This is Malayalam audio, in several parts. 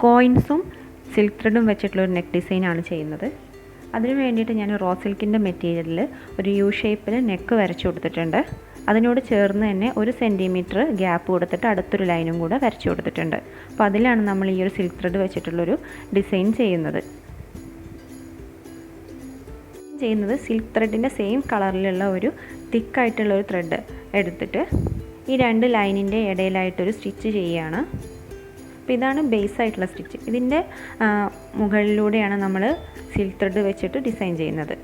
കോയിൻസും സിൽക്ക് ത്രെഡും വെച്ചിട്ടുള്ളൊരു നെക്ക് ഡിസൈനാണ് ചെയ്യുന്നത്. അതിന് വേണ്ടിയിട്ട് ഞാൻ റോ സിൽക്കിൻ്റെ മെറ്റീരിയലിൽ ഒരു യു ഷേപ്പിൽ നെക്ക് വരച്ചു കൊടുത്തിട്ടുണ്ട്. അതിനോട് ചേർന്ന് തന്നെ 1 സെൻറ്റിമീറ്റർ ഗ്യാപ്പ് കൊടുത്തിട്ട് അടുത്തൊരു ലൈനും കൂടെ വരച്ചു കൊടുത്തിട്ടുണ്ട്. അപ്പോൾ അതിലാണ് നമ്മൾ ഈ ഒരു സിൽക്ക് ത്രെഡ് വെച്ചിട്ടുള്ളൊരു ഡിസൈൻ ചെയ്യുന്നത്. സിൽക്ക് ത്രെഡിൻ്റെ സെയിം കളറിലുള്ള ഒരു തിക്കായിട്ടുള്ളൊരു ത്രെഡ് എടുത്തിട്ട് ഈ 2 ലൈനിൻ്റെ ഇടയിലായിട്ടൊരു സ്റ്റിച്ച് ചെയ്യുകയാണ്. അപ്പോൾ ഇതാണ് ബേസ് ആയിട്ടുള്ള സ്റ്റിച്ച്. ഇതിൻ്റെ മുകളിലൂടെയാണ് നമ്മൾ സിൽക്ക് ത്രെഡ് വെച്ചിട്ട് ഡിസൈൻ ചെയ്യുന്നത്.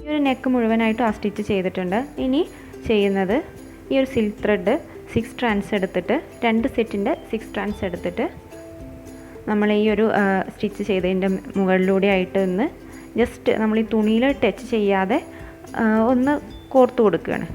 ഈ ഒരു നെക്ക് മുഴുവനായിട്ടും ആ സ്റ്റിച്ച് ചെയ്തിട്ടുണ്ട്. ഇനി ചെയ്യുന്നത് ഈ ഒരു സിൽക്ക് ത്രെഡ് 6 സ്ട്രാൻഡ്സ് എടുത്തിട്ട് 2 സെറ്റിൻ്റെ 6 സ്ട്രാൻഡ്സ് എടുത്തിട്ട് നമ്മൾ ഈ ഒരു സ്റ്റിച്ച് ചെയ്തതിൻ്റെ മുകളിലൂടെ ആയിട്ട് ഒന്ന് ജസ്റ്റ് നമ്മൾ ഈ തുണിയിൽ ടച്ച് ചെയ്യാതെ ഒന്ന് കോർത്ത് കൊടുക്കുകയാണ്.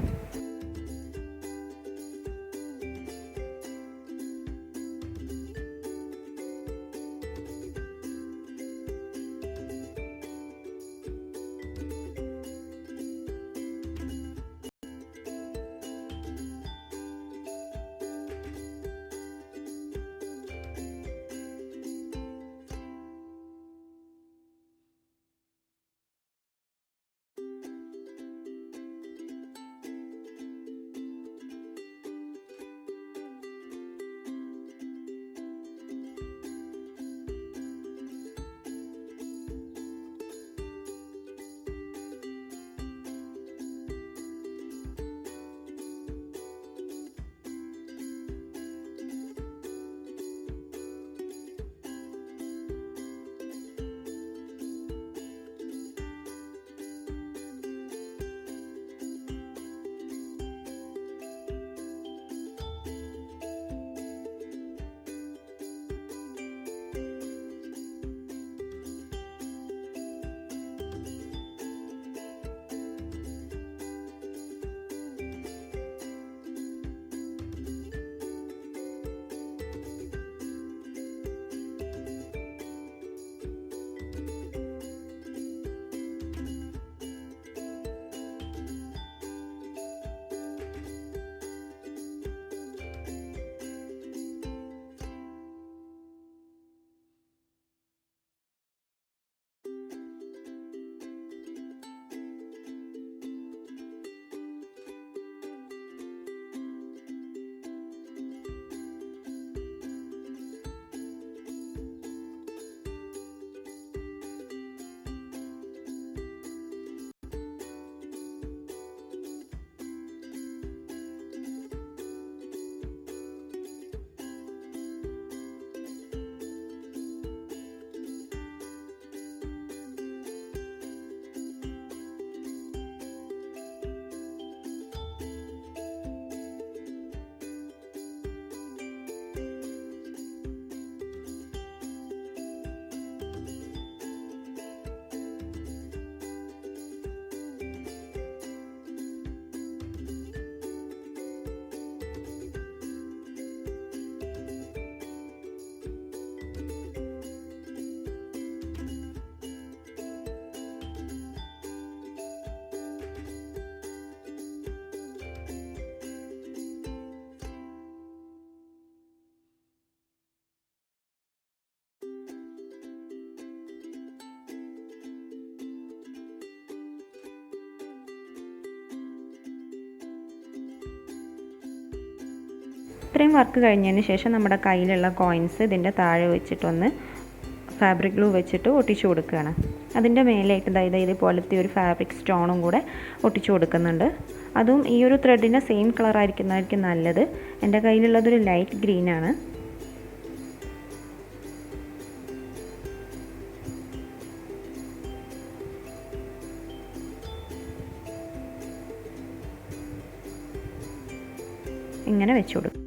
ഇത്രയും വർക്ക് കഴിഞ്ഞതിന് ശേഷം നമ്മുടെ കയ്യിലുള്ള കോയിൻസ് ഇതിൻ്റെ താഴെ വെച്ചിട്ടൊന്ന് ഫാബ്രിക് ഗ്ലൂ വെച്ചിട്ട് ഒട്ടിച്ചു കൊടുക്കുകയാണ്. അതിൻ്റെ മേലായിട്ട് ഇതുപോലത്തെ ഒരു ഫാബ്രിക് സ്റ്റോണും കൂടെ ഒട്ടിച്ചു കൊടുക്കുന്നുണ്ട്. അതും ഈ ഒരു ത്രെഡിൻ്റെ സെയിം കളർ ആയിരിക്കുന്നതായിരിക്കും നല്ലത്. എൻ്റെ കയ്യിലുള്ളതൊരു ലൈറ്റ് ഗ്രീനാണ്. ഇങ്ങനെ വെച്ചു കൊടുക്കും.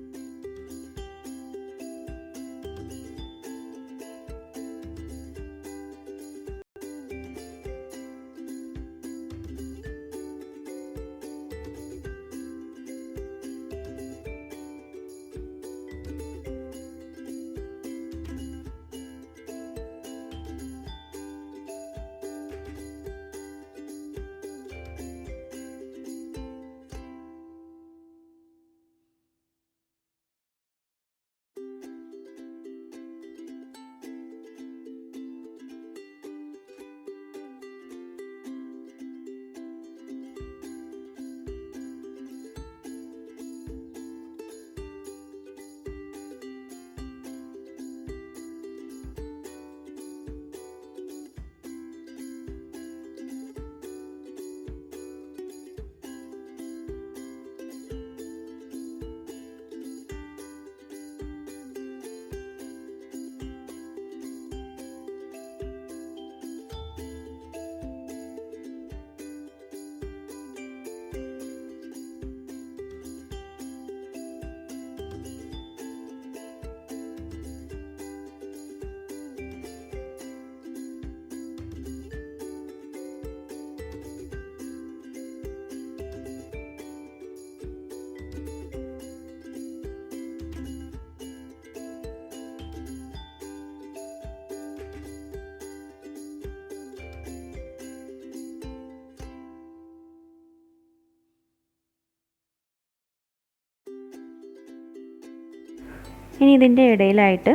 ഇനി ഇതിൻ്റെ ഇടയിലായിട്ട്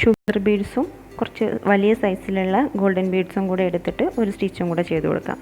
ഷുഗർ ബീഡ്സും കുറച്ച് വലിയ സൈസിലുള്ള ഗോൾഡൻ ബീഡ്സും കൂടെ എടുത്തിട്ട് ഒരു സ്റ്റിച്ചും കൂടെ ചെയ്ത് കൊടുക്കാം.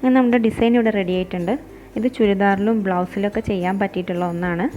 അങ്ങനെ നമ്മുടെ ഡിസൈൻ ഇവിടെ റെഡി ആയിട്ടുണ്ട്. ഇത് ചുരിദാറിലും ബ്ലൗസിലൊക്കെ ചെയ്യാൻ പറ്റിയിട്ടുള്ള ഒന്നാണ്.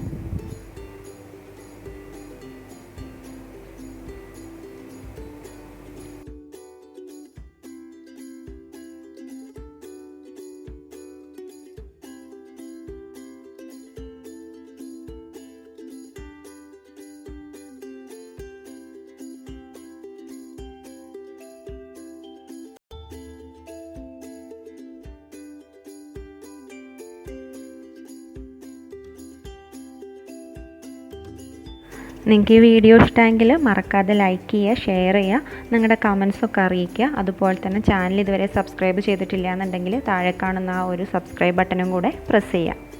നിങ്ങൾക്ക് ഈ വീഡിയോ ഇഷ്ടമെങ്കിൽ മറക്കാതെ ലൈക്ക് ചെയ്യുക, ഷെയർ ചെയ്യുക, നിങ്ങളുടെ കമൻസൊക്കെ അറിയിക്കുക. അതുപോലെ തന്നെ ചാനൽ ഇതുവരെ സബ്സ്ക്രൈബ് ചെയ്തിട്ടില്ല എന്നുണ്ടെങ്കിൽ താഴെ കാണുന്ന ആ ഒരു സബ്സ്ക്രൈബ് ബട്ടണും കൂടെ പ്രസ് ചെയ്യുക.